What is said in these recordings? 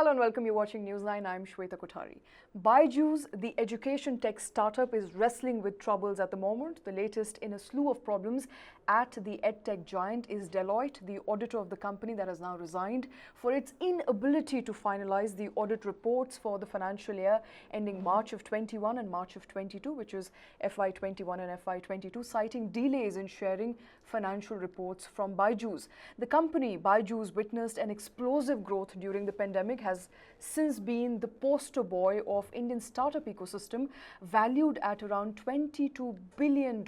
Hello and welcome. You're watching News9. I'm Shweta Kothari. Byjus, the education tech startup, is wrestling with troubles at the moment. The latest in a slew of problems at the edtech giant is Deloitte, the auditor of the company that has now resigned for its inability to finalize the audit reports for the financial year ending March of 21 and March of 22, which is FY21 and FY22, citing delays in sharing financial reports from Byjus. The company, Byjus, witnessed an explosive growth during the pandemic, has since been the poster boy of Indian startup ecosystem, valued at around $22 billion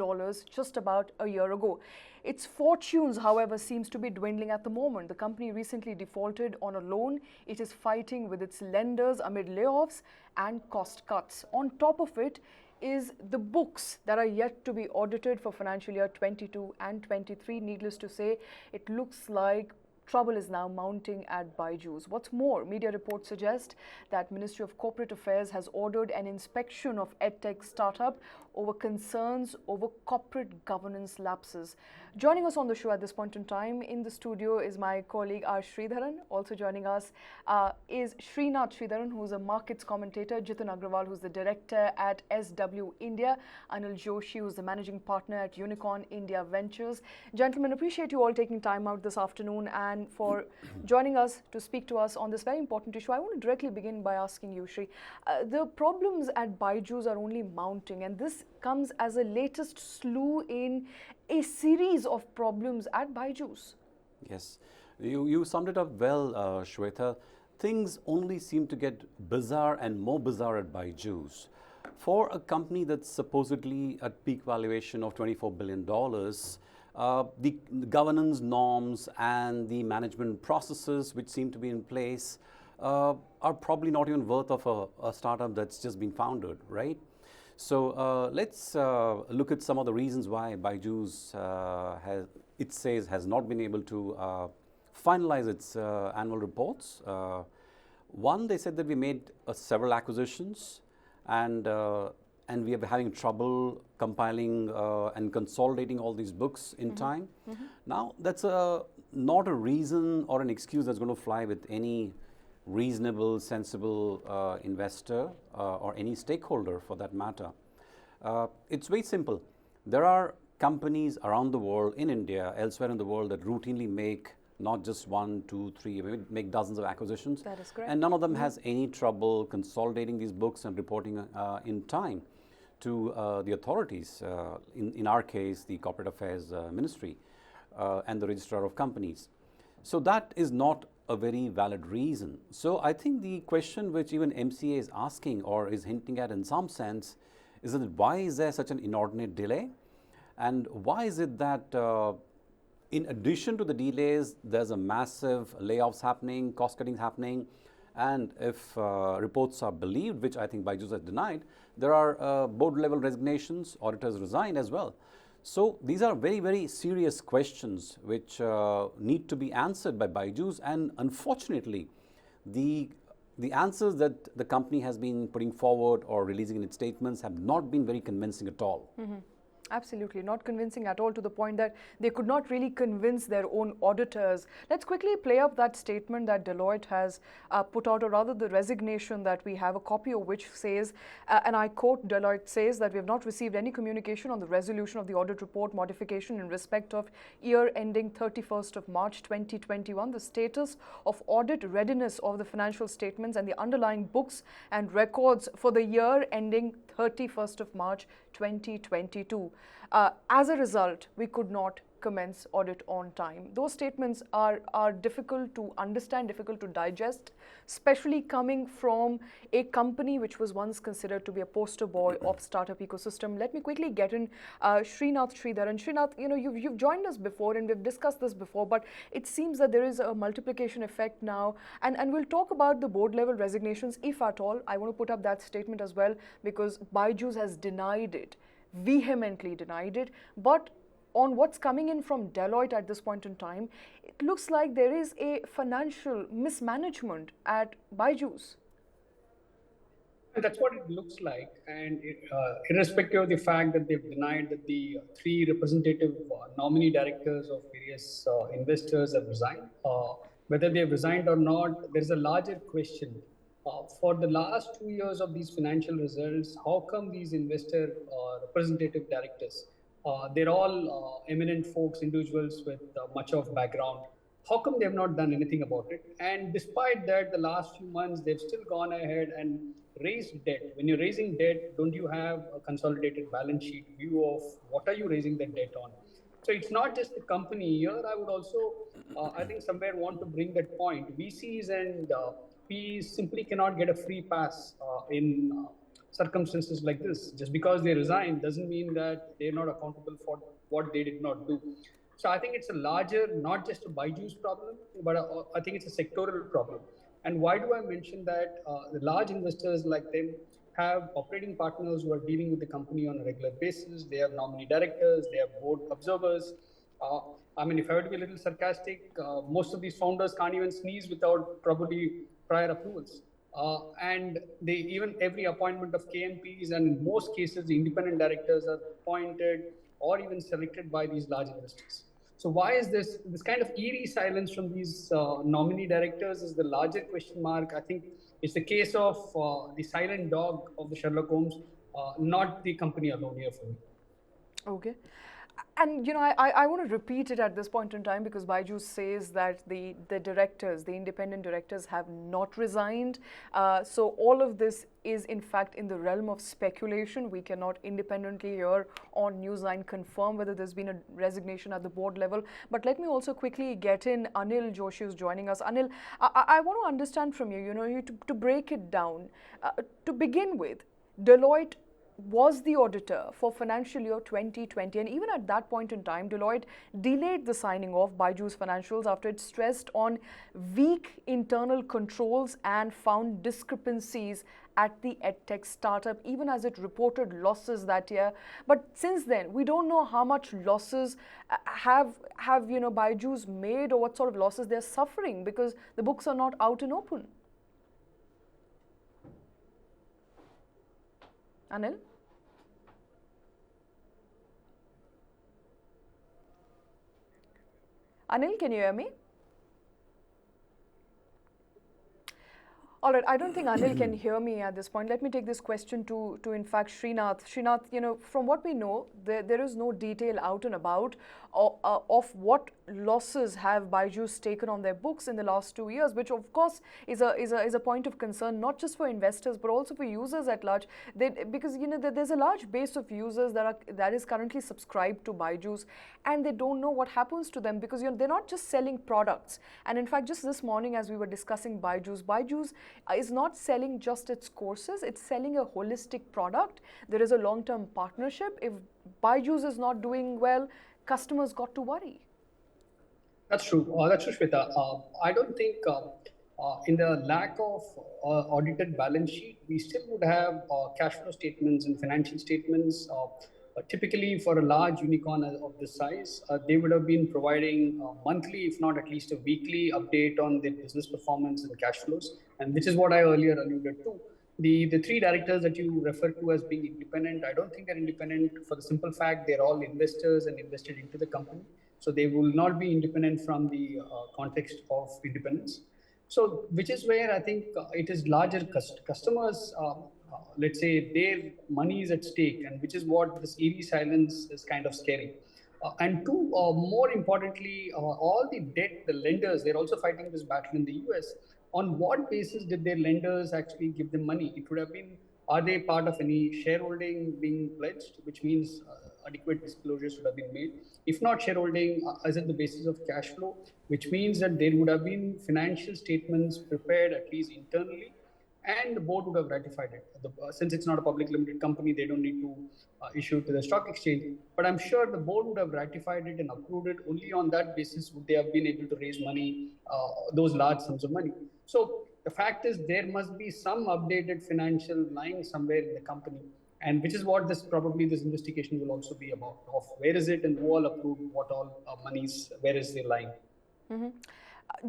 just about a year ago. Its fortunes, however, seems to be dwindling at the moment. The company recently defaulted on a loan. It is fighting with its lenders amid layoffs and cost cuts. On top of it is the books that are yet to be audited for financial year 22 and 23. Needless to say, it looks like trouble is now mounting at Byjus. What's more, media reports suggest that Ministry of Corporate Affairs has ordered an inspection of edtech startup over concerns over corporate governance lapses. Joining us on the show at this point in time in the studio is my colleague R. Sridharan. Also joining us is Srinath Sridharan, who's a markets commentator, Jitin Aggarwal, who's the director at SW India, Anil Joshi, who's the managing partner at Unicorn India Ventures. Gentlemen, appreciate you all taking time out this afternoon and for joining us to speak to us on this very important issue. I want to directly begin by asking you, Shri, the problems at Byjus are only mounting, and this comes as a latest slew in a series of problems at Byjus. Yes, you summed it up well, Shweta. Things only seem to get bizarre and more bizarre at Byjus. For a company that's supposedly at peak valuation of $24 billion, the governance norms and the management processes which seem to be in place are probably not even worth of a startup that's just been founded, right? So let's look at some of the reasons why Byjus has not been able to finalize its annual reports. One, they said that we made several acquisitions and we are having trouble compiling and consolidating all these books in time. Now, that's not a reason or an excuse that's going to fly with any reasonable, sensible investor or any stakeholder for that matter. It's very simple. There are companies around the world, in India, elsewhere in the world, that routinely make not just one, two, three, maybe make dozens of acquisitions. That is correct. And none of them has any trouble consolidating these books and reporting in time to the authorities, in our case, the Corporate Affairs Ministry and the Registrar of Companies. So that is not a very valid reason. So I think the question which even MCA is asking or is hinting at in some sense is that why is there such an inordinate delay? And why is it that in addition to the delays, there's a massive layoffs happening, cost cutting happening, and if reports are believed, which I think Byjus has denied, there are board level resignations, auditors resign as well. So these are very, very serious questions which need to be answered by Byjus, and unfortunately, the answers that the company has been putting forward or releasing in its statements have not been very convincing at all. Absolutely, not convincing at all, to the point that they could not really convince their own auditors. Let's quickly play up that statement that Deloitte has put out, or rather the resignation that we have, a copy of which says, and I quote, Deloitte says that we have not received any communication on the resolution of the audit report modification in respect of year ending 31st of March 2021, the status of audit readiness of the financial statements and the underlying books and records for the year ending 31st of March 2022. As a result, we could not commence audit on time. Those statements are difficult to understand, difficult to digest, especially coming from a company which was once considered to be a poster boy of startup ecosystem. Let me quickly get in Srinath Sridharan. Srinath, you've joined us before and we've discussed this before, but it seems that there is a multiplication effect now, and we'll talk about the board level resignations, if at all. I want to put up that statement as well, because Byjus has denied it, vehemently denied it. But on what's coming in from Deloitte at this point in time, it looks like there is a financial mismanagement at Byjus. That's what it looks like, and irrespective of the fact that they've denied that the three representative nominee directors of various investors have resigned, whether they have resigned or not, there is a larger question. For the last 2 years of these financial results, how come these investor representative directors, they're all eminent folks, individuals with much of background. How come they have not done anything about it? And despite that, the last few months, they've still gone ahead and raised debt. When you're raising debt, don't you have a consolidated balance sheet view of what are you raising the debt on? So it's not just the company. Here, I would also, I think, somewhere want to bring that point. VCs and PEs simply cannot get a free pass in circumstances like this. Just because they resign doesn't mean that they're not accountable for what they did not do. So I think it's a larger, not just a Byju's problem, but I think it's a sectoral problem. And why do I mention that? The large investors like them have operating partners who are dealing with the company on a regular basis. They have nominee directors, they have board observers. Uh, I mean, if I were to be a little sarcastic, most of these founders can't even sneeze without probably prior approvals. And they even every appointment of KMPs, and in most cases, the independent directors are appointed or even selected by these large investors. So why is this kind of eerie silence from these nominee directors is the larger question mark. I think it's the case of the silent dog of the Sherlock Holmes, not the company alone here for me. Okay. And I want to repeat it at this point in time because Byjus says that the directors, the independent directors, have not resigned. So all of this is in fact in the realm of speculation. We cannot independently here on News9 confirm whether there's been a resignation at the board level. But let me also quickly get in Anil Joshi, who's joining us. Anil, I want to understand from you, to break it down. To begin with, Deloitte was the auditor for financial year 2020, and even at that point in time, Deloitte delayed the signing of Byju's financials after it stressed on weak internal controls and found discrepancies at the edtech startup, even as it reported losses that year. But since then, we don't know how much losses have Byju's made or what sort of losses they're suffering because the books are not out and open. Anil? Anil, can you hear me? All right, I don't think Anil can hear me at this point. Let me take this question to in fact, Srinath. Srinath, from what we know, there is no detail out and about of what losses have Byju's taken on their books in the last 2 years, which of course is a point of concern, not just for investors, but also for users at large. Because there's a large base of users that is currently subscribed to Byju's, and they don't know what happens to them because they're not just selling products. And in fact, just this morning as we were discussing Byju's is not selling just its courses, it's selling a holistic product. There is a long-term partnership. If Byju's is not doing well, customers got to worry. That's true. That's true, Shweta. I don't think in the lack of audited balance sheet, we still would have cash flow statements and financial statements. Typically, for a large unicorn of this size, they would have been providing monthly, if not at least a weekly update on their business performance and cash flows, and which is what I earlier alluded to. The three directors that you refer to as being independent, I don't think they're independent for the simple fact they're all investors and invested into the company. So they will not be independent from the context of independence. So which is where I think it is larger customers, let's say their money is at stake, and which is what this eerie silence is kind of scary. And two, more importantly, all the debt, the lenders, they're also fighting this battle in the US. On what basis did their lenders actually give them money? It would have been, are they part of any shareholding being pledged, which means adequate disclosures should have been made. If not shareholding, is it the basis of cash flow, which means that there would have been financial statements prepared at least internally, and the board would have ratified it. Since it's not a public limited company, they don't need to issue it to the stock exchange. But I'm sure the board would have ratified it and approved it. Only on that basis would they have been able to raise money, those large sums of money. So the fact is there must be some updated financial lying somewhere in the company, and which is what this investigation will also be about, of where is it and who all approved what all monies, where is they lying. Mm-hmm.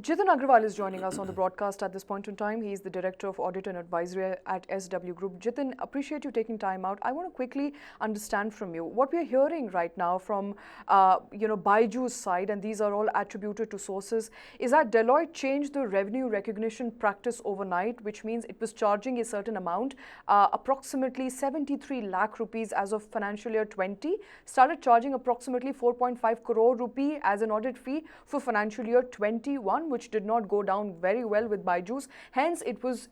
Jitin Aggarwal is joining us on the broadcast at this point in time. He is the Director of Audit and Advisory at SW Group. Jitin, appreciate you taking time out. I want to quickly understand from you what we are hearing right now from Byju's side, and these are all attributed to sources, is that Deloitte changed the revenue recognition practice overnight, which means it was charging a certain amount, approximately 73 lakh rupees as of financial year 20, started charging approximately 4.5 crore rupee as an audit fee for financial year 21, which did not go down very well with Byjus. Hence, it was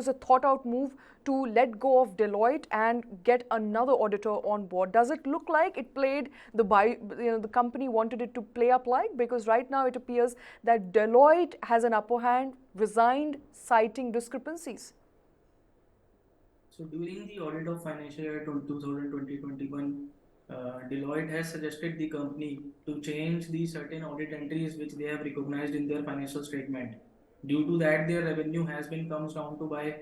a thought-out move to let go of Deloitte and get another auditor on board. Does it look like it played the company wanted it to play up like? Because right now it appears that Deloitte has an upper hand, resigned, citing discrepancies. So during the audit of financial year 2020-21, Deloitte has suggested the company to change the certain audit entries which they have recognized in their financial statement. Due to that, their revenue has been comes down to by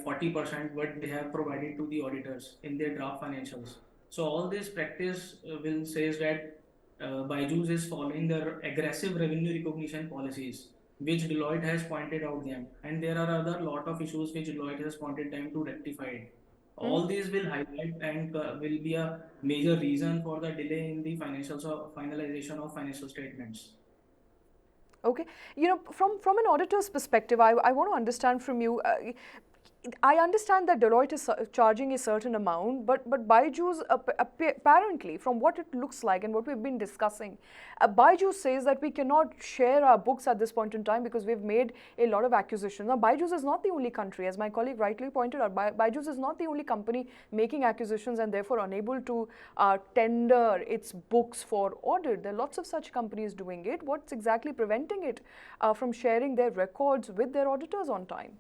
40% what they have provided to the auditors in their draft financials. So all this practice will says that Byjus is following their aggressive revenue recognition policies, which Deloitte has pointed out them, and there are other lot of issues which Deloitte has pointed them to rectify it. All these will highlight and will be a major reason for the delay in the finalization of financial statements. Okay, from an auditor's perspective, I want to understand from you. I understand that Deloitte is charging a certain amount, but Byjus apparently, from what it looks like and what we've been discussing, Byjus says that we cannot share our books at this point in time because we've made a lot of acquisitions. Now, Byjus is not the only country, as my colleague rightly pointed out. Byjus is not the only company making acquisitions and therefore unable to tender its books for audit. There are lots of such companies doing it. What's exactly preventing it from sharing their records with their auditors on time?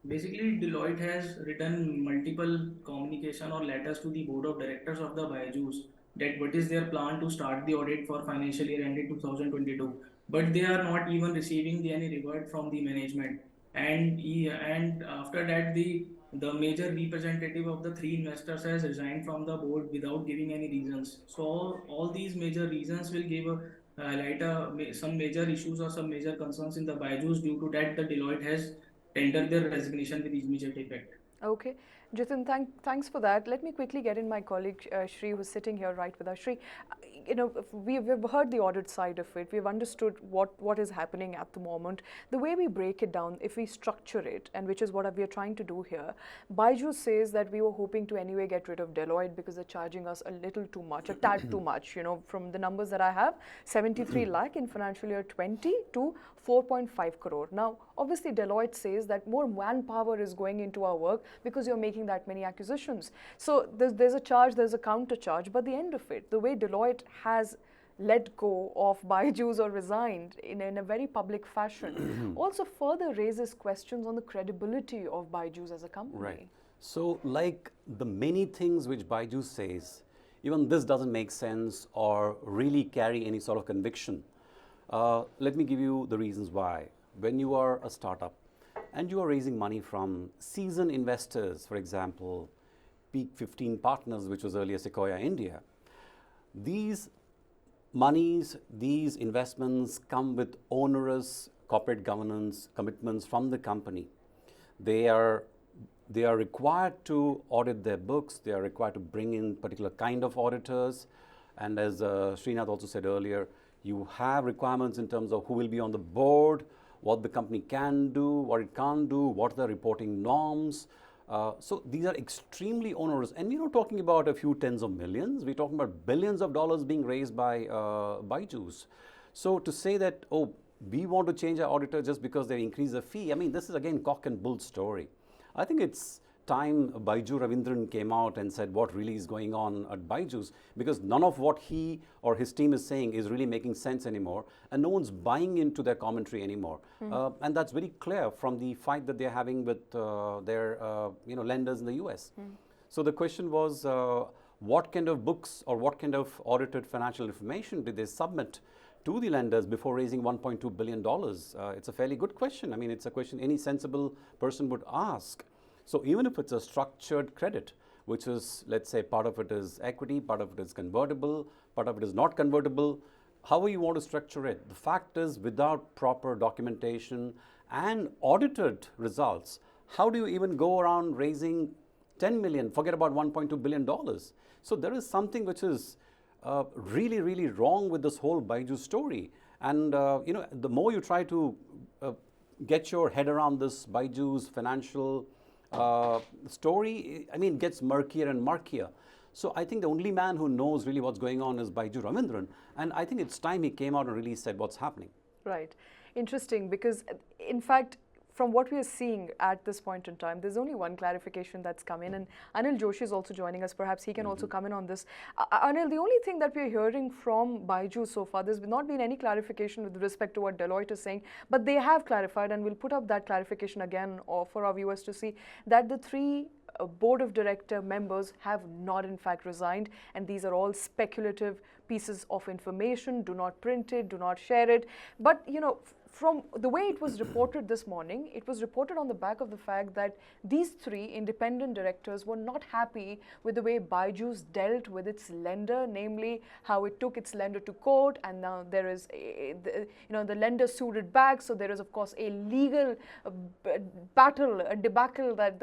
Basically, Deloitte has written multiple communication or letters to the board of directors of the Byjus that what is their plan to start the audit for financial year ended 2022. But they are not even receiving any reward from the management. And after that, the major representative of the three investors has resigned from the board without giving any reasons. So all these major reasons will give some major issues or some major concerns in the Byjus. Due to that, the Deloitte has tender their resignation with immediate effect. Okay. Jitin, thanks for that. Let me quickly get in my colleague Shri, who's sitting here right with us. Shri, we've heard the audit side of it. We've understood what is happening at the moment. The way we break it down, if we structure it, and which is what we are trying to do here, Byjus says that we were hoping to anyway get rid of Deloitte because they're charging us a little too much, a tad too much. From the numbers that I have, 73 lakh in financial year 20 to 4.5 crore. Now, obviously, Deloitte says that more manpower is going into our work because you're making that many acquisitions. So there's a charge, there's a counter charge, but the end of it, the way Deloitte has let go of Byjus or resigned in a very public fashion also further raises questions on the credibility of Byjus as a company. Right. So like the many things which Byjus says, even this doesn't make sense or really carry any sort of conviction. Let me give you the reasons why. When you are a startup and you are raising money from seasoned investors, for example, Peak 15 Partners, which was earlier Sequoia India, these monies, these investments come with onerous corporate governance commitments from the company. They are required to audit their books. They are required to bring in particular kind of auditors. And as Srinath also said earlier, you have requirements in terms of who will be on the board, what the company can do, what it can't do, what are the reporting norms. So these are extremely onerous. And we're not talking about a few tens of millions. We're talking about billions of dollars being raised by Byjus. So to say that, oh, we want to change our auditor just because they increase the fee, I mean, this is again cock and bull story. I think it's time Byju Ravindran came out and said what really is going on at Byjus, because none of what he or his team is saying is really making sense anymore, and no one's buying into their commentary anymore. And that's very clear from the fight that they're having with their lenders in the US. So the question was, what kind of books or what kind of audited financial information did they submit to the lenders before raising $1.2 billion? It's a fairly good question. I mean, it's a question any sensible person would ask. So even if it's a structured credit, which is, let's say, part of it is equity, part of it is convertible, part of it is not convertible, however you want to structure it, the fact is, without proper documentation and audited results, how do you even go around raising 10 million, forget about $1.2 billion? So there is something which is really, really wrong with this whole Byjus story. And the more you try to get your head around this Byjus financial story, I mean, it gets murkier and murkier. So I think the only man who knows really what's going on is Byju Ravindran. And I think it's time he came out and really said what's happening. Right. Interesting, because in fact, from what we are seeing at this point in time, there's only one clarification that's come in, and Anil Joshi is also joining us. Perhaps he can also come in on this. Anil, the only thing that we're hearing from Byju so far, there's not been any clarification with respect to what Deloitte is saying, but they have clarified, and we'll put up that clarification again for our viewers to see, that the three board of director members have not in fact resigned, and these are all speculative pieces of information. Do not print it, do not share it. But from the way it was reported this morning, it was reported on the back of the fact that these three independent directors were not happy with the way Byjus dealt with its lender, namely how it took its lender to court, and now there is the lender sued it back. So there is of course a legal battle, a debacle that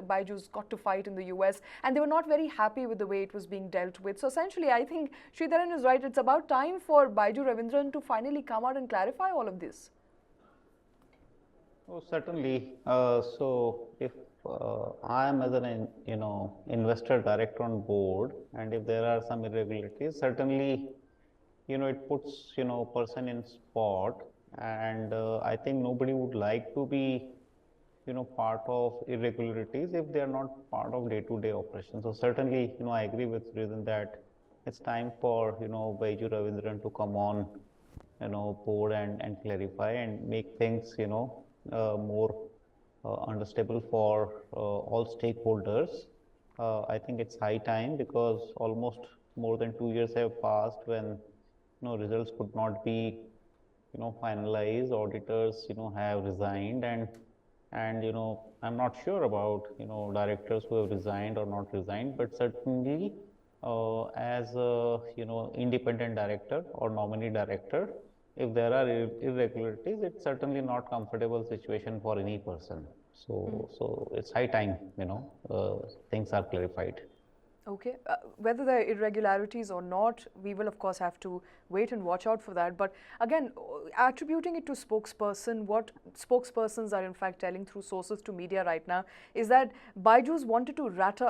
Byjus got to fight in the US, and they were not very happy with the way it was being dealt with. So essentially, I think Sridharan is right. It's about time for Byju Ravindran to finally come out and clarify all of this. Oh, certainly. So if I am as an investor director on board, and if there are some irregularities, certainly it puts person in spot, and I think nobody would like to be part of irregularities if they are not part of day-to-day operations. So certainly I agree with Sridharan that it's time for Byju Ravindran to come on board and clarify and make things more understandable for all stakeholders. I think it's high time, because almost more than 2 years have passed when results could not be finalized. Auditors have resigned, and I'm not sure about directors who have resigned or not resigned, but certainly as a independent director or nominee director, if there are irregularities, it's certainly not comfortable situation for any person. So it's high time, things are clarified. Okay, whether there are irregularities or not, we will of course have to wait and watch out for that. But again, attributing it to spokesperson, what spokespersons are in fact telling through sources to media right now is that Byjus wanted to wrap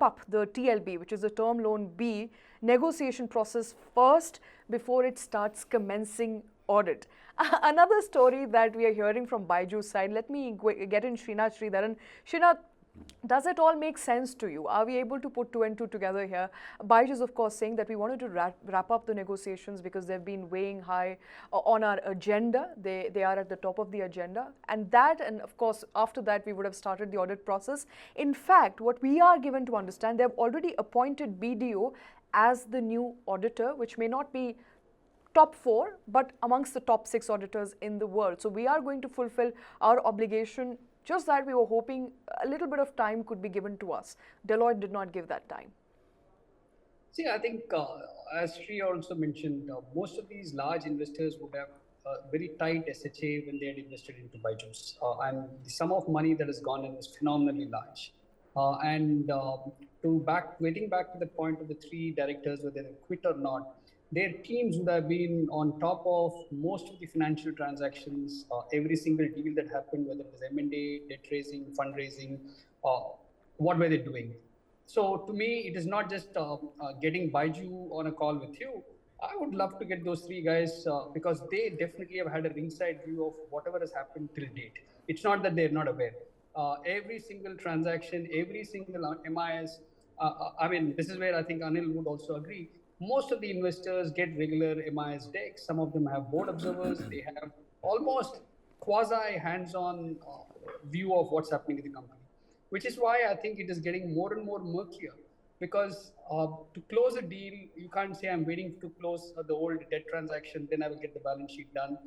up the TLB, which is the term loan B, negotiation process first before it starts commencing audit. Another story that we are hearing from Byjus side, let me get in Srinath Sridharan. Srinath, does it all make sense to you? Are we able to put two and two together here? Byjus, of course, saying that we wanted to wrap up the negotiations because they've been weighing high on our agenda. They are at the top of the agenda. And of course, after that, we would have started the audit process. In fact, what we are given to understand, they've already appointed BDO as the new auditor, which may not be top 4, but amongst the top 6 auditors in the world. So we are going to fulfill our obligation. Just that we were hoping a little bit of time could be given to us. Deloitte did not give that time. See, I think as Sri also mentioned, most of these large investors would have very tight SHA when they had invested into Byjus. And the sum of money that has gone in is phenomenally large. Waiting back to the point of the 3 directors, whether they quit or not, their teams would have been on top of most of the financial transactions, every single deal that happened, whether it was M&A, debt raising, fundraising, what were they doing? So to me, it is not just getting Byju on a call with you. I would love to get those 3 guys because they definitely have had a ringside view of whatever has happened till date. It's not that they're not aware. Every single transaction, every single MIS, I mean, this is where I think Anil would also agree. Most of the investors get regular MIS decks. Some of them have board observers. They have almost quasi hands-on view of what's happening in the company, which is why I think it is getting more and more murkier, because to close a deal, you can't say I'm waiting to close the old debt transaction, then I will get the balance sheet done.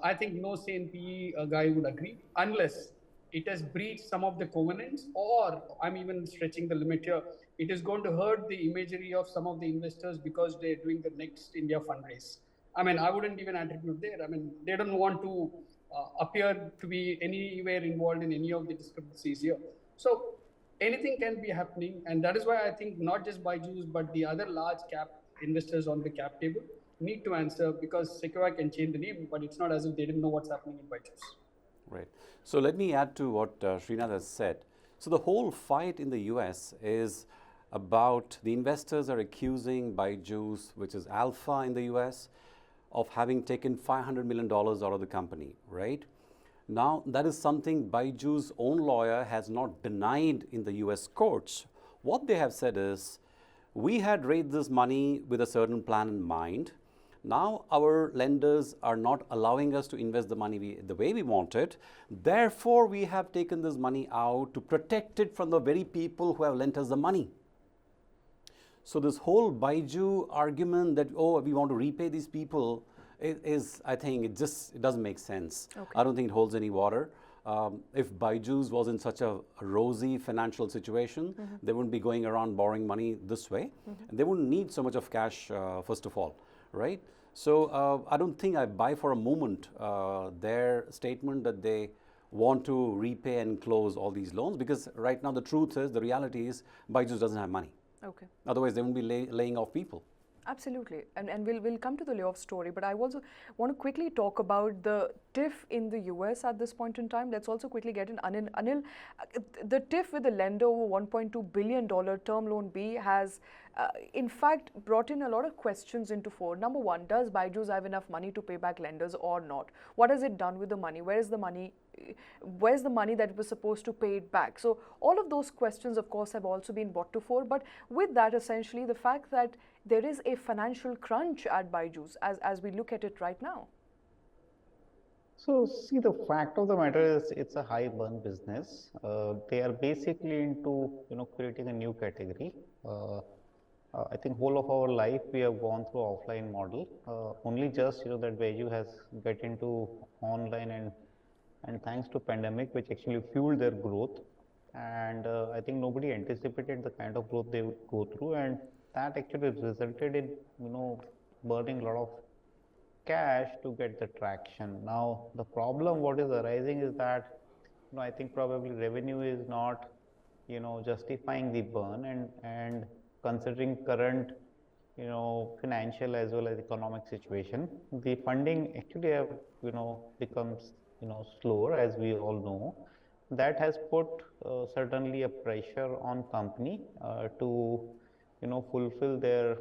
I think no sane PE guy would agree unless it has breached some of the covenants, or I'm even stretching the limit here, it is going to hurt the imagery of some of the investors because they're doing the next India fundraise. I mean, I wouldn't even attribute there. I mean, they don't want to appear to be anywhere involved in any of the discrepancies here. So anything can be happening, and that is why I think not just Byju's but the other large cap investors on the cap table need to answer, because Sequoia can change the name, but it's not as if they didn't know what's happening in Byju's. Right. So let me add to what Srinath has said. So the whole fight in the US is about the investors are accusing Byju's, which is Alpha in the US, of having taken $500 million out of the company, right? Now, that is something Byju's own lawyer has not denied in the US courts. What they have said is, we had raised this money with a certain plan in mind. Now, our lenders are not allowing us to invest the money the way we want it. Therefore, we have taken this money out to protect it from the very people who have lent us the money. So this whole Byju argument that, oh, we want to repay these people is I think it doesn't make sense. Okay. I don't think it holds any water. If Byju's was in such a rosy financial situation, they wouldn't be going around borrowing money this way. And they wouldn't need so much of cash, first of all, right? So I don't think I buy for a moment their statement that they want to repay and close all these loans, because right now the truth is, the reality is, Byju's doesn't have money. Okay. Otherwise, they wouldn't be laying off people. Absolutely, and we'll come to the layoff story, but I also want to quickly talk about the TIF in the US at this point in time. Let's also quickly get in Anil. The TIF with the lender over $1.2 billion term loan B has in fact brought in a lot of questions into fore. Number one, does Byju's have enough money to pay back lenders or not? What has it done with the money? Where's the money that it was supposed to pay it back? So all of those questions, of course, have also been brought to fore. But with that, essentially, the fact that there is a financial crunch at Byju's as we look at it right now. So see, the fact of the matter is it's a high burn business. They are basically into creating a new category. I think whole of our life we have gone through offline model. Only just that Byju has get into online, and thanks to pandemic, which actually fueled their growth. And I think nobody anticipated the kind of growth they would go through, and that actually resulted in burning a lot of cash to get the traction. Now the problem what is arising is that I think probably revenue is not justifying the burn, and considering current financial as well as economic situation, the funding actually have becomes slower, as we all know. That has put certainly a pressure on company to fulfill their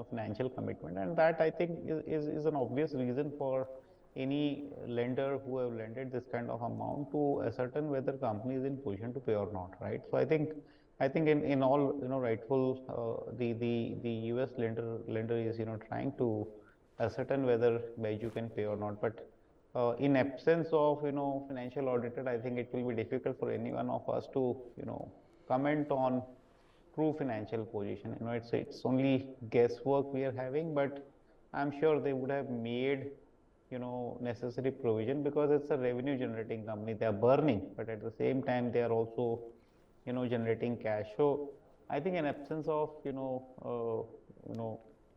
financial commitment, and that I think is an obvious reason for any lender who have lended this kind of amount to ascertain whether company is in position to pay or not, right? So I think in all rightful the US lender is trying to ascertain whether Byju can pay or not, but in absence of financial auditor, I think it will be difficult for any one of us to comment on true financial position. It's only guesswork we are having, but I'm sure they would have made necessary provision, because it's a revenue generating company. They are burning, but at the same time they are also generating cash. So I think in absence of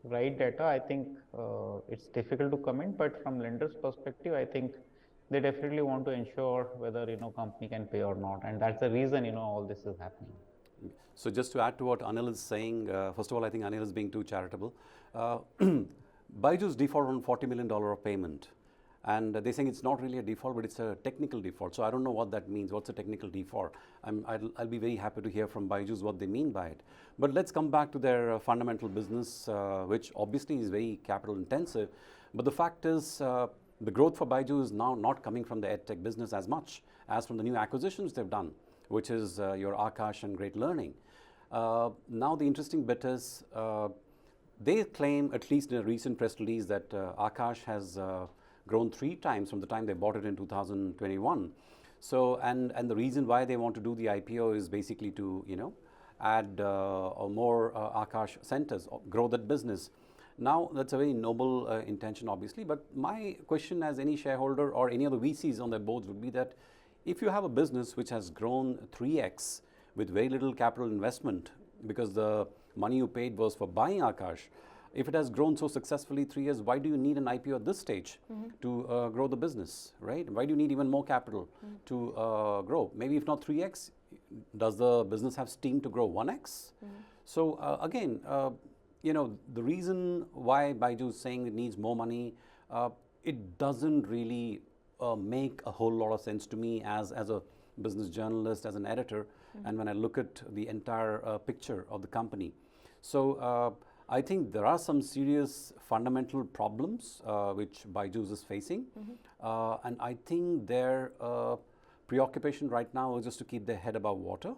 right data, I think it's difficult to comment, but from lenders perspective, I think they definitely want to ensure whether company can pay or not, and that's the reason all this is happening. So just to add to what Anil is saying, first of all, I think Anil is being too charitable. Byju's default on $40 million of payment, and they're saying it's not really a default, but it's a technical default. So I don't know what that means. What's a technical default? I'll be very happy to hear from Byju's what they mean by it. But let's come back to their fundamental business, which obviously is very capital intensive. But the fact is, the growth for Byju is now not coming from the edtech business as much as from the new acquisitions they've done, which is your Aakash and Great Learning. Now the interesting bit is, they claim, at least in a recent press release, that Aakash has grown 3 times from the time they bought it in 2021. So, and the reason why they want to do the IPO is basically to, add more Aakash centers, grow that business. Now, that's a very noble intention, obviously, but my question as any shareholder or any other VCs on their boards would be that if you have a business which has grown 3x with very little capital investment, because the money you paid was for buying Aakash, If it has grown so successfully 3 years, why do you need an IPO at this stage to grow the business, right? Why do you need even more capital to grow? Maybe if not 3x, does the business have steam to grow 1x? So again, you know, the reason why Byju's saying it needs more money, it doesn't really make a whole lot of sense to me as a business journalist, as an editor, and when I look at the entire picture of the company. So I think there are some serious fundamental problems which Byju's is facing, and I think their preoccupation right now is just to keep their head above water.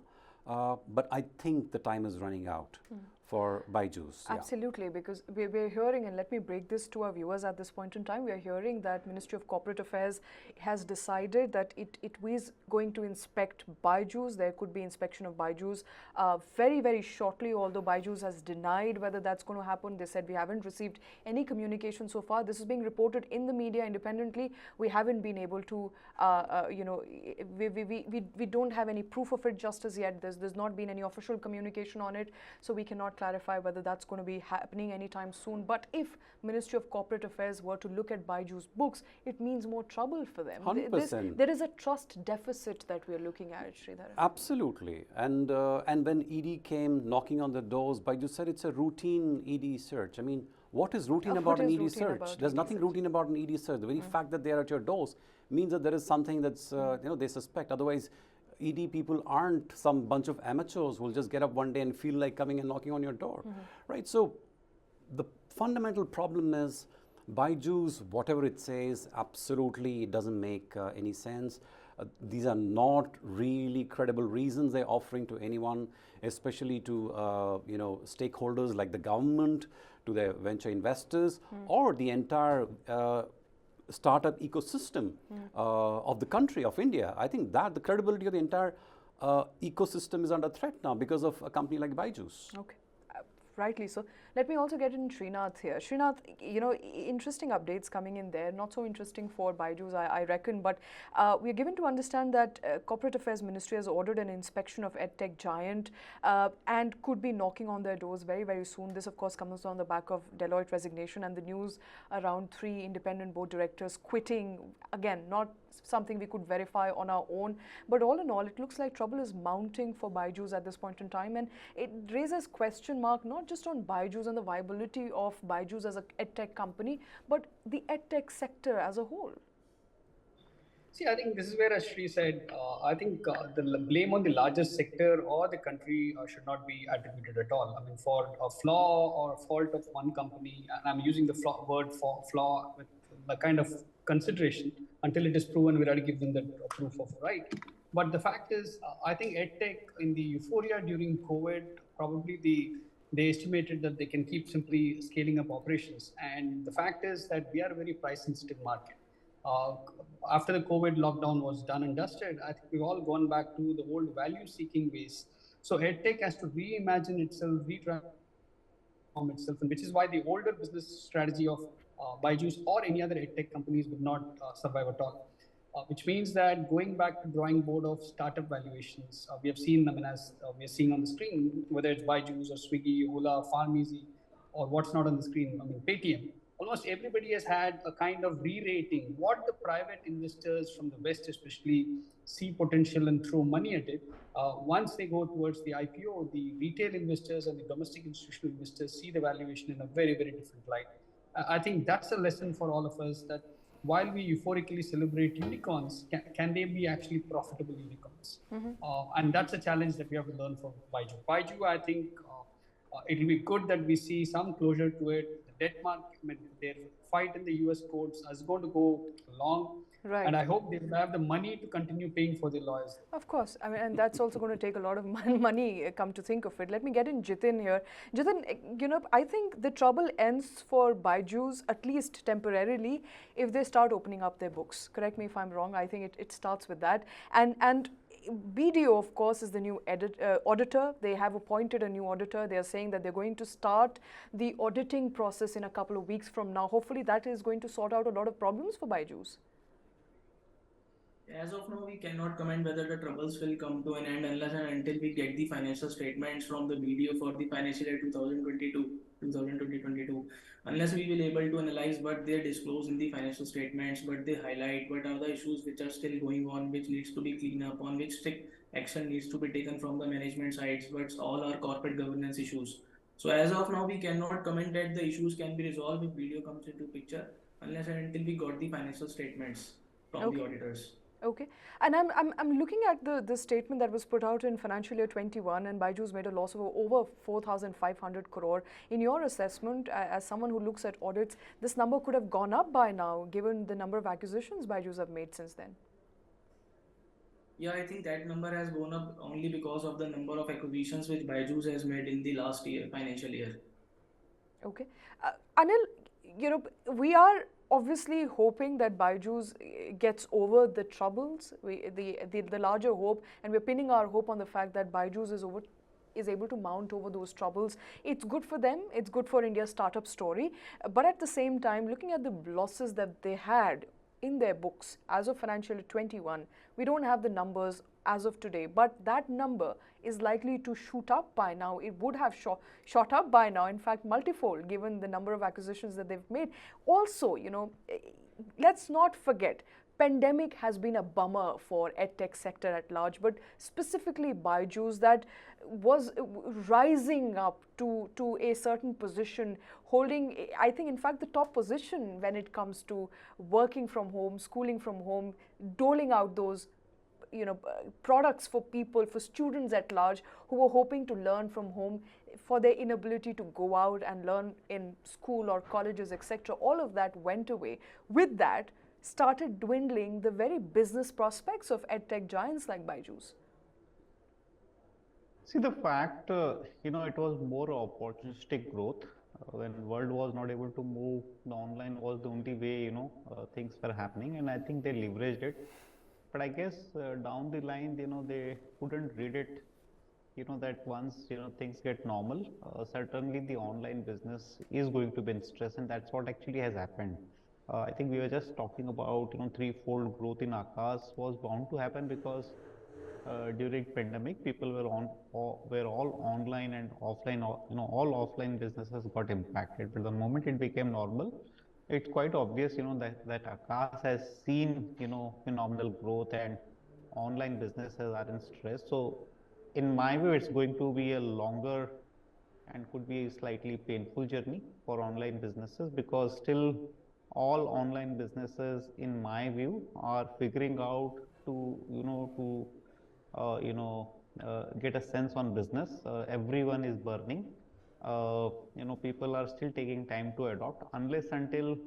But I think the time is running out for Byju's. Absolutely, because we're hearing, and let me break this to our viewers at this point in time, we are hearing that Ministry of Corporate Affairs has decided that it is going to inspect Byju's. There could be inspection of Byju's very, very shortly, although Byju's has denied whether that's going to happen. They said we haven't received any communication so far. This is being reported in the media independently. We haven't been able to, you know, we don't have any proof of it just as yet. There's not been any official communication on it, so we cannot clarify whether that's going to be happening anytime soon. But if Ministry of Corporate Affairs were to look at Byju's books, it means more trouble for them. 100%. There is a trust deficit that we are looking at, Sridharan. Absolutely. And when ED came knocking on the doors, Byju's said it's a routine ED search. I mean, what is routine about an ED search? There's nothing routine about an ED search. The very fact that they are at your doors means that there is something that's, you know, they suspect. Otherwise, ED people aren't some bunch of amateurs who will just get up one day and feel like coming and knocking on your door, right? So the fundamental problem is Byju's, whatever it says, absolutely it doesn't make any sense. These are not really credible reasons they're offering to anyone, especially to you know, stakeholders like the government, to their venture investors, or the entire startup ecosystem of the country of India. I think that the credibility of the entire ecosystem is under threat now because of a company like Byju's. Okay. Rightly so. Let me also get in Srinath here. Srinath, you know, interesting updates coming in there. Not so interesting for Byju's, I reckon, but we are given to understand that Corporate Affairs Ministry has ordered an inspection of EdTech giant and could be knocking on their doors very, very soon. This, of course, comes on the back of Deloitte resignation and the news around 3 independent board directors quitting. Again, not something we could verify on our own, but all in all, it looks like trouble is mounting for Byju's at this point in time, and it raises question mark not just on Byju's and the viability of Byju's as a edtech company, but the edtech sector as a whole. See, I think this is where, as Shri said, I think the blame on the largest sector or the country should not be attributed at all. I mean, for a flaw or a fault of one company, and I'm using the word for flaw with the kind of consideration, until it is proven, we have to give them the proof of right. But the fact is, I think EdTech in the euphoria during COVID, probably they estimated that they can keep simply scaling up operations. And the fact is that we are a very price sensitive market. After the COVID lockdown was done and dusted, I think we've all gone back to the old value seeking ways. So EdTech has to reimagine itself, retransform itself, and which is why the older business strategy of Byju's or any other EdTech companies would not survive at all. Which means that going back to drawing board of startup valuations, we have seen, I mean, as we are seeing on the screen, whether it's Byju's or Swiggy, Ola, PharmEasy, or what's not on the screen, I mean, Paytm, almost everybody has had a kind of re-rating what the private investors from the West especially see potential and throw money at it. Once they go towards the IPO, the retail investors and the domestic institutional investors see the valuation in a very, very different light. I think that's a lesson for all of us, that while we euphorically celebrate unicorns, can they be actually profitable unicorns? And that's a challenge that we have to learn from Byju. Byju, I think it will be good that we see some closure to it. The debt market, their fight in the US courts is going to go long. Right. And I hope they will have the money to continue paying for their lawyers. Of course. I mean, and that's also going to take a lot of money, come to think of it. Let me get in Jitin here. Jitin, you know, I think the trouble ends for Byju's, at least temporarily, if they start opening up their books. Correct me if I'm wrong. I think it starts with that. And BDO, of course, is the new auditor. They have appointed a new auditor. They are saying that they're going to start the auditing process in a couple of weeks from now. Hopefully, that is going to sort out a lot of problems for Byju's. As of now, we cannot comment whether the troubles will come to an end unless and until we get the financial statements from the BDO for the financial year 2022. unless we will able to analyze what they disclose in the financial statements, what they highlight, what are the issues which are still going on, which needs to be cleaned up, on which strict action needs to be taken from the management sides, what's all our corporate governance issues. So as of now, we cannot comment that the issues can be resolved if video comes into picture unless and until we got the financial statements from the auditors. Okay, and I'm looking at the statement that was put out in financial year 21, and Byjus made a loss of over 4,500 crore. In your assessment, as someone who looks at audits, this number could have gone up by now, given the number of acquisitions Byjus have made since then. Yeah, I think that number has gone up only because of the number of acquisitions which Byjus has made in the last year, financial year. Okay, Anil, you know, we are obviously hoping that Byjus gets over the troubles, the larger hope, and we're pinning our hope on the fact that Byjus is able to mount over those troubles. It's good for them, it's good for India's startup story, but at the same time, looking at the losses that they had in their books as of financial year 21, we don't have the numbers as of today, but that number is likely to shoot up by now. It would have shot up by now, in fact multifold, given the number of acquisitions that they've made. Also, you know, let's not forget, pandemic has been a bummer for edtech sector at large, but specifically Byjus, that was rising up to a certain position, holding, I think, in fact, the top position when it comes to working from home, schooling from home, doling out those products for people, for students at large who were hoping to learn from home, for their inability to go out and learn in school or colleges, etc. All of that went away. With that, started dwindling the very business prospects of edtech giants like Byjus. See, the fact, it was more opportunistic growth. When world was not able to move, the online was the only way, things were happening, and I think they leveraged it. But I guess down the line, they couldn't read it, that once, things get normal, certainly the online business is going to be in stress, and that's what actually has happened. I think we were just talking about, threefold growth in Akash was bound to happen because during pandemic, people were all online and offline, all offline businesses got impacted. But the moment it became normal, it's quite obvious, that Akash has seen, phenomenal growth and online businesses are in stress. So, in my view, it's going to be a longer and could be a slightly painful journey for online businesses, because still all online businesses, in my view, are figuring out to get a sense on business. Everyone is burning. People are still taking time to adopt, unless until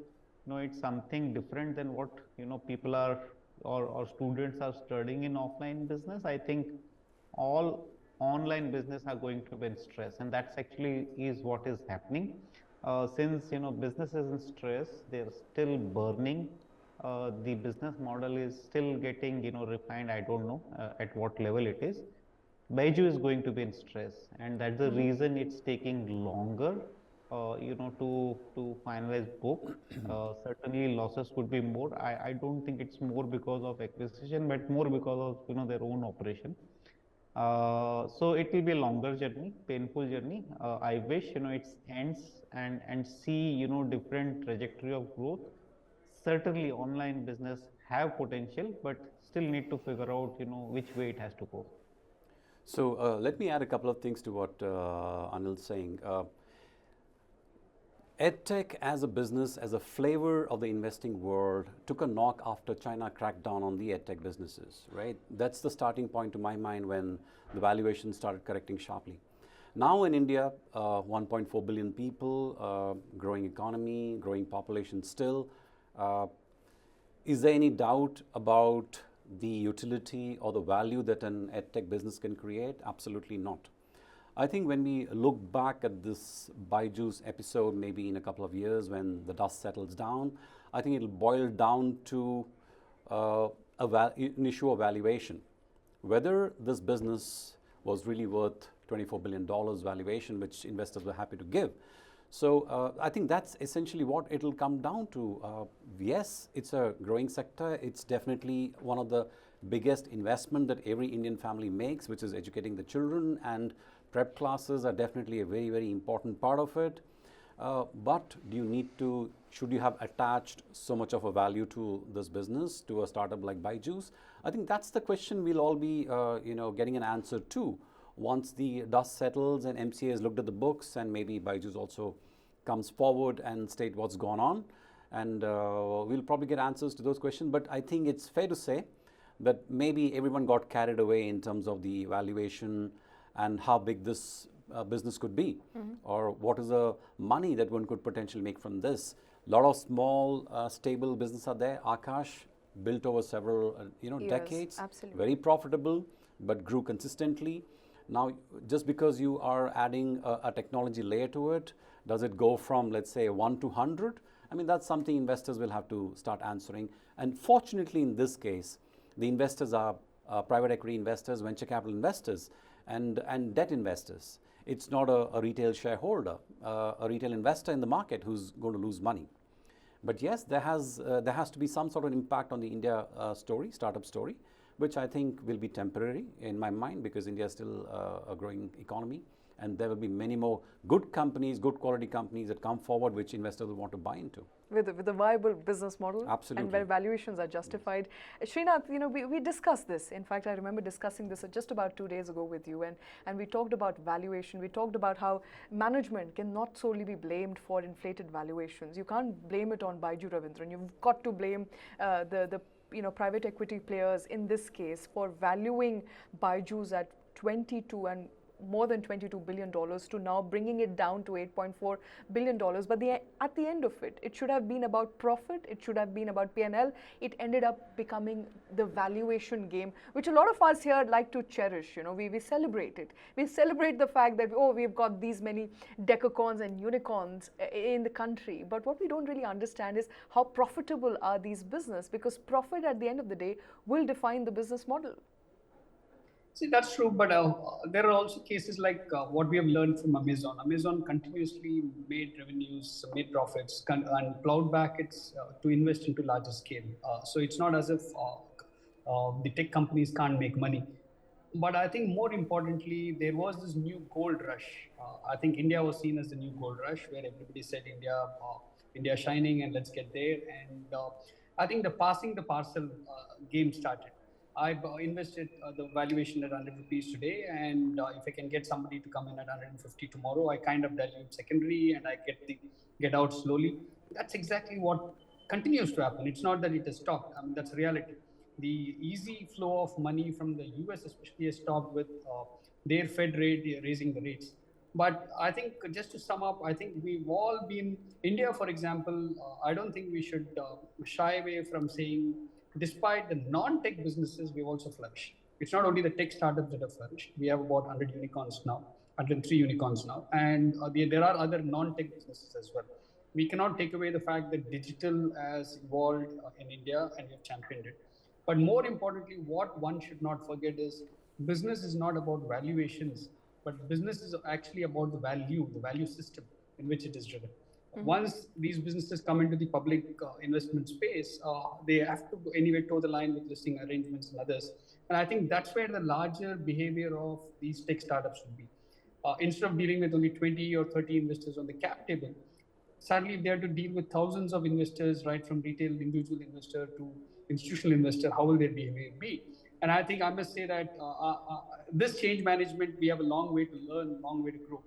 it's something different than what people are or students are studying in offline business. I think all online business are going to be in stress, and that's actually is what is happening. Since business is in stress, they're still burning. The business model is still getting refined. I don't know at what level it is. Byjus is going to be in stress, and that's the reason it's taking longer, to finalize book. Certainly losses could be more. I don't think it's more because of acquisition, but more because of their own operation. So it will be a longer journey, painful journey. I wish it ends and see different trajectory of growth. Certainly online business have potential, but still need to figure out which way it has to go. So let me add a couple of things to what Anil's saying. EdTech as a business, as a flavor of the investing world, took a knock after China cracked down on the EdTech businesses, right? That's the starting point to my mind when the valuation started correcting sharply. Now in India, 1.4 billion people, growing economy, growing population still. Is there any doubt about the utility or the value that an EdTech business can create? Absolutely not. I think when we look back at this Byjus episode, maybe in a couple of years when the dust settles down, I think it'll boil down to an issue of valuation. Whether this business was really worth $24 billion valuation, which investors were happy to give. So I think that's essentially what it'll come down to. Yes, it's a growing sector. It's definitely one of the biggest investment that every Indian family makes, which is educating the children, and prep classes are definitely a very, very important part of it. But do you need to, should you have attached so much of a value to this business, to a startup like Byjus? I think that's the question we'll all be, getting an answer to once the dust settles and MCA has looked at the books, and maybe Byjus also comes forward and state what's gone on. And we'll probably get answers to those questions. But I think it's fair to say that maybe everyone got carried away in terms of the valuation and how big this business could be, or what is the money that one could potentially make from this. A lot of small, stable business are there. Akash built over several, decades. Absolutely. Very profitable, but grew consistently. Now, just because you are adding a technology layer to it, does it go from, let's say, 1 to 100? I mean, that's something investors will have to start answering. And fortunately, in this case, the investors are private equity investors, venture capital investors, and debt investors. It's not a retail shareholder, a retail investor in the market who's going to lose money. But yes, there has to be some sort of impact on the India startup story, which I think will be temporary in my mind, because India is still a growing economy, and there will be many more good companies, good quality companies that come forward, which investors will want to buy into. With a viable business model. Absolutely. And where valuations are justified. Srinath, we discussed this. In fact, I remember discussing this just about 2 days ago with you, and we talked about valuation. We talked about how management cannot solely be blamed for inflated valuations. You can't blame it on Baiju Ravindran. You've got to blame the private equity players in this case for valuing Byju's at 22 and more than $22 billion to now bringing it down to $8.4 billion. But at the end of it, it should have been about profit. It should have been about P&L. It ended up becoming the valuation game, which a lot of us here like to cherish. We celebrate it. We celebrate the fact that, we've got these many decacorns and unicorns in the country. But what we don't really understand is how profitable are these businesses, because profit at the end of the day will define the business model. See, that's true, but there are also cases like what we have learned from Amazon. Amazon continuously made revenues, made profits, and plowed back to invest into larger scale. So it's not as if the tech companies can't make money. But I think more importantly, there was this new gold rush. I think India was seen as the new gold rush, where everybody said India shining and let's get there. And I think the passing the parcel game started. I've invested the valuation at 100 rupees today, and if I can get somebody to come in at 150 tomorrow, I kind of dilute secondary and I get out slowly. That's exactly what continues to happen. It's not that it has stopped. I mean, that's reality. The easy flow of money from the US especially has stopped with their Fed rate raising the rates. But I think, just to sum up, I think we've all been, India, for example, I don't think we should shy away from saying, despite the non-tech businesses, we've also flourished. It's not only the tech startups that have flourished. We have about 100 unicorns now, 103 unicorns now, and there are other non-tech businesses as well. We cannot take away the fact that digital has evolved in India, and we have championed it. But more importantly, what one should not forget is business is not about valuations, but business is actually about the value system in which it is driven. Once these businesses come into the public investment space, they have to anyway toe the line with listing arrangements and others. And I think that's where the larger behavior of these tech startups should be. Instead of dealing with only 20 or 30 investors on the cap table, sadly, they have to deal with thousands of investors, right from retail individual investor to institutional investor. How will their behavior be? And I think I must say that this change management, we have a long way to learn, long way to grow.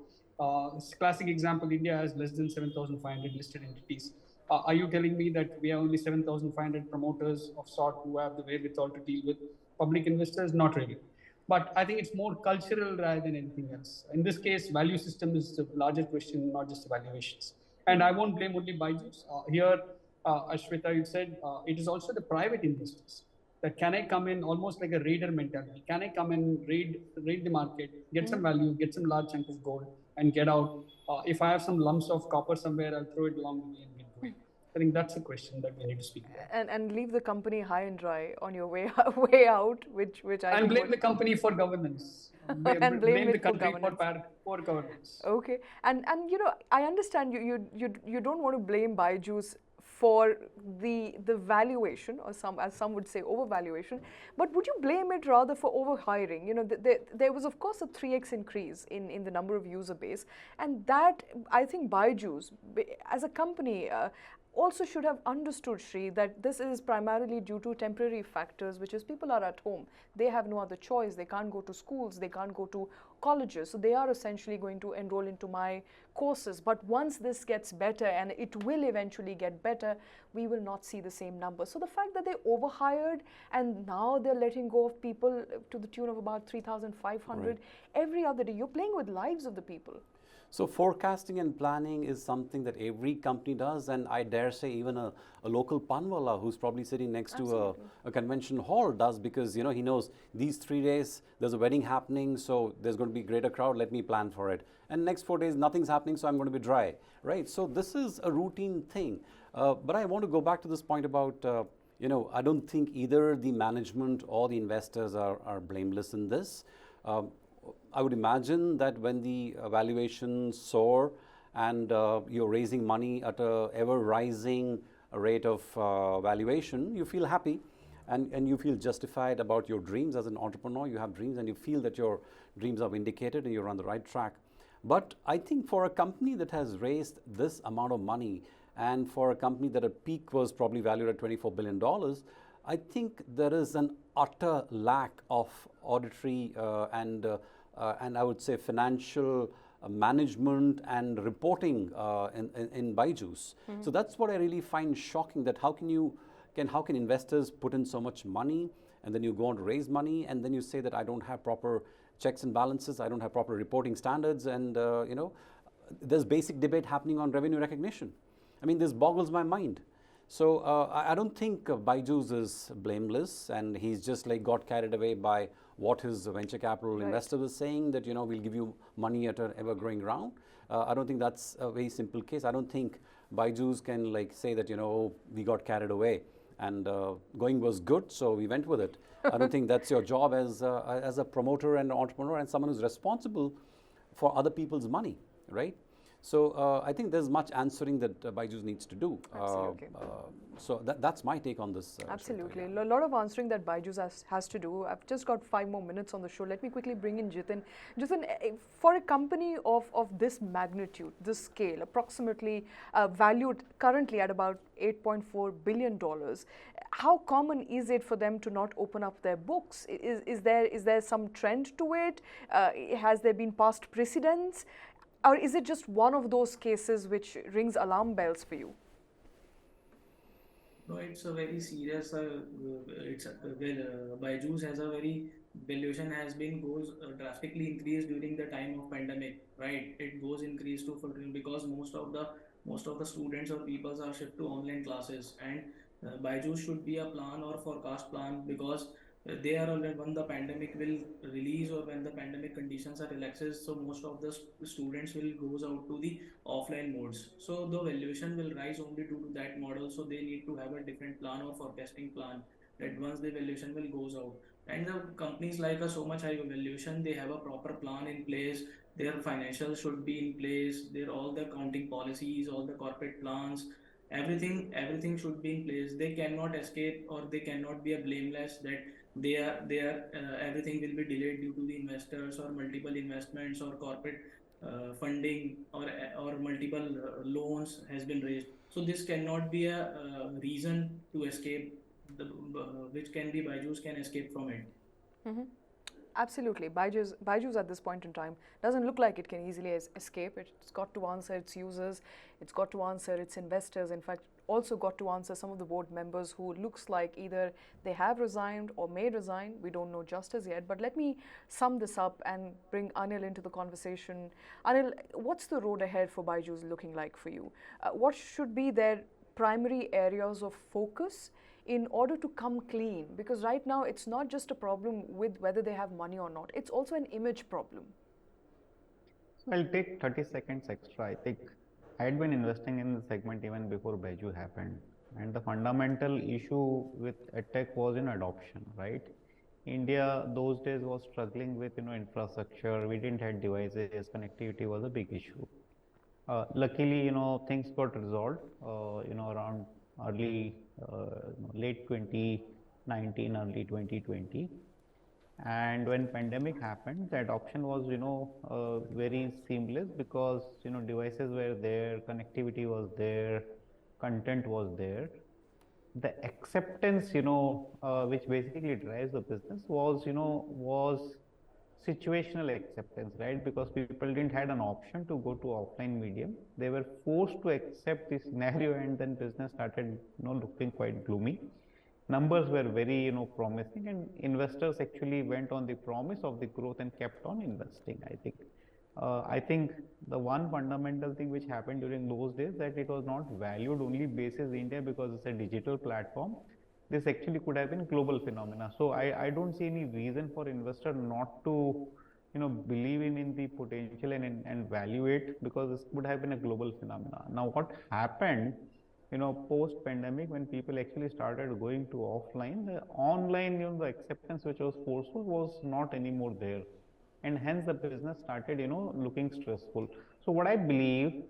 Classic example, India has less than 7,500 listed entities. Are you telling me that we have only 7,500 promoters of sort who have the wherewithal to deal with public investors? Not really. But I think it's more cultural rather than anything else. In this case, value system is the larger question, not just valuations. And I won't blame only Byjus. Here, as Shweta, you said, it is also the private investors. That can I come in almost like a raider mentality? Can I come in, raid the market, get some value, get some large chunk of gold, and get out? If I have some lumps of copper somewhere, I'll throw it along the way and get going. I think that's a question that we need to speak about. And leave the company high and dry on your way out, which I and blame the company for governance. And blame the country for poor governance. Okay, and I understand you don't want to blame Byju's for the valuation, or as some would say overvaluation, but would you blame it rather for overhiring? You know, there was of course a 3x increase in the number of user base, and that I think Byju's as a company also should have understood, Shri, that this is primarily due to temporary factors, which is people are at home. They have no other choice. They can't go to schools. They can't go to colleges. So they are essentially going to enroll into my courses. But once this gets better, and it will eventually get better, we will not see the same number. So the fact that they overhired and now they're letting go of people to the tune of about 3,500 Right. every other day, you're playing with lives of the people. So forecasting and planning is something that every company does, and I dare say even a local panwala who's probably sitting next to a convention hall does, because you know he knows these 3 days there's a wedding happening, so there's going to be a greater crowd, let me plan for it. And next 4 days nothing's happening, so I'm going to be dry, right? So this is a routine thing. But I want to go back to this point about you know, I don't think either the management or the investors are blameless in this. I would imagine that when the valuations soar and you're raising money at a ever rising rate of valuation, you feel happy and you feel justified about your dreams. As an entrepreneur, you have dreams and you feel that your dreams are vindicated and you're on the right track. But I think for a company that has raised this amount of money, and for a company that at peak was probably valued at $24 billion, I think there is an utter lack of auditory and I would say financial management and reporting in Byju's. So that's what I really find shocking, that how can investors put in so much money and then you go on to raise money and then you say that I don't have proper checks and balances, I don't have proper reporting standards, and you know, there's basic debate happening on revenue recognition. I mean, this boggles my mind. So I don't think Byju's is blameless, and he's just like got carried away by what his venture capital investor was saying, that you know, we'll give you money at an ever growing round. I don't think that's a very simple case. I don't think Byju's can like say that, you know, we got carried away and going was good, so we went with it. I don't think that's your job as a promoter and entrepreneur and someone who's responsible for other people's money, right? So I think there's much answering that Byju's needs to do. Absolutely. So that's my take on this. Absolutely. Shweta, yeah. A lot of answering that Byju's has to do. I've just got 5 more minutes on the show. Let me quickly bring in Jitin. Jitin, for a company of this magnitude, this scale, approximately valued currently at about $8.4 billion, how common is it for them to not open up their books? Is there some trend to it? Has there been past precedents? Or is it just one of those cases which rings alarm bells for you? No, it's a very serious. Byju's has a very valuation has been goes drastically increased during the time of pandemic, right? It goes increased to because most of the students or peoples are shift to online classes, and Byju's should be a plan or forecast plan, because they are already when the pandemic will release or when the pandemic conditions are relaxes, so most of the students will goes out to the offline modes, so the valuation will rise only due to that model. So they need to have a different plan or forecasting plan, that once the valuation will goes out, and the companies like a so much high valuation, they have a proper plan in place, their financials should be in place, their all the accounting policies, all the corporate plans, everything should be in place. They cannot escape or they cannot be a blameless that they are everything will be delayed due to the investors or multiple investments or corporate funding or multiple loans has been raised. So this cannot be a reason to escape the which can be Byju's can escape from it. Mm-hmm. Absolutely. Byju's at this point in time doesn't look like it can easily escape. It's got to answer its users, it's got to answer its investors, in fact, also got to answer some of the board members who looks like either they have resigned or may resign. We don't know just as yet. But let me sum this up and bring Anil into the conversation. Anil, what's the road ahead for Byju's looking like for you? What should be their primary areas of focus in order to come clean? Because right now it's not just a problem with whether they have money or not, it's also an image problem. So I'll take 30 seconds extra. I think I had been investing in the segment even before Byju happened, and the fundamental issue with edtech was in adoption, right? India those days was struggling with infrastructure. We didn't have devices, connectivity was a big issue. Luckily, things got resolved, around early, late 2019, early 2020. And when pandemic happened, the adoption was, very seamless because, devices were there, connectivity was there, content was there. The acceptance, which basically drives the business was situational acceptance, right? Because people didn't had an option to go to offline medium. They were forced to accept the scenario, and then business started, looking quite gloomy. Numbers were very, promising, and investors actually went on the promise of the growth and kept on investing, I think. I think the one fundamental thing which happened during those days, that it was not valued only basis India because it's a digital platform. This actually could have been global phenomena. So I don't see any reason for investor not to, believe in the potential and value it, because this would have been a global phenomena. Now, what happened, post pandemic, when people actually started going to offline, the online, the acceptance which was forceful was not anymore there, and hence the business started, looking stressful. So what I believe,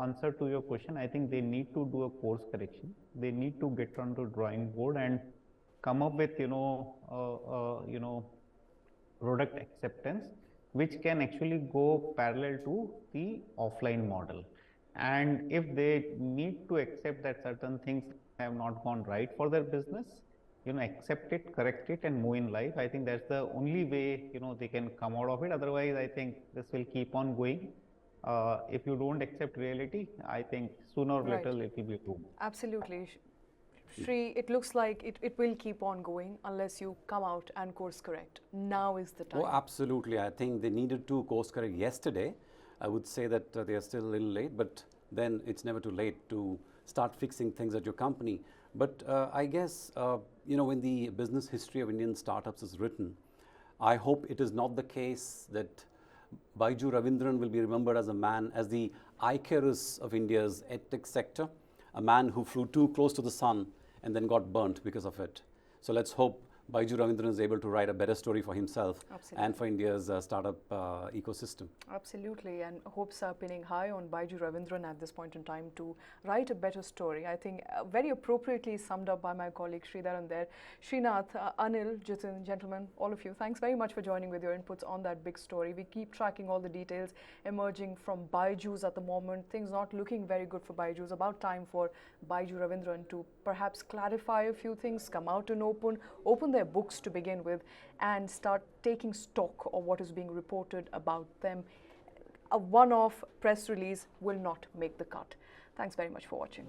answer to your question, I think they need to do a course correction. They need to get on to drawing board and come up with, product acceptance, which can actually go parallel to the offline model. And if they need to accept that certain things have not gone right for their business, accept it, correct it, and move in life. I think that's the only way, they can come out of it. Otherwise, I think this will keep on going. If you don't accept reality, I think sooner or later it will be doomed. Absolutely. Shri, it looks like it will keep on going unless you come out and course correct. Now is the time. Oh, absolutely. I think they needed to course correct yesterday. I would say that they are still a little late, but then it's never too late to start fixing things at your company. But I guess, when the business history of Indian startups is written, I hope it is not the case that Byju Ravindran will be remembered as a man, as the Icarus of India's edtech sector, a man who flew too close to the sun and then got burnt because of it. So let's hope Byju Ravindran is able to write a better story for himself and for India's startup ecosystem. Absolutely, and hopes are pinning high on Byju Ravindran at this point in time to write a better story. I think very appropriately summed up by my colleague Sridharan there. Srinath, Anil, Jitin, gentlemen, all of you, thanks very much for joining with your inputs on that big story. We keep tracking all the details emerging from Byju's at the moment. Things not looking very good for Byju's. About time for Byju Ravindran to perhaps clarify a few things, come out and open their books to begin with, and start taking stock of what is being reported about them. A one-off press release will not make the cut. Thanks very much for watching.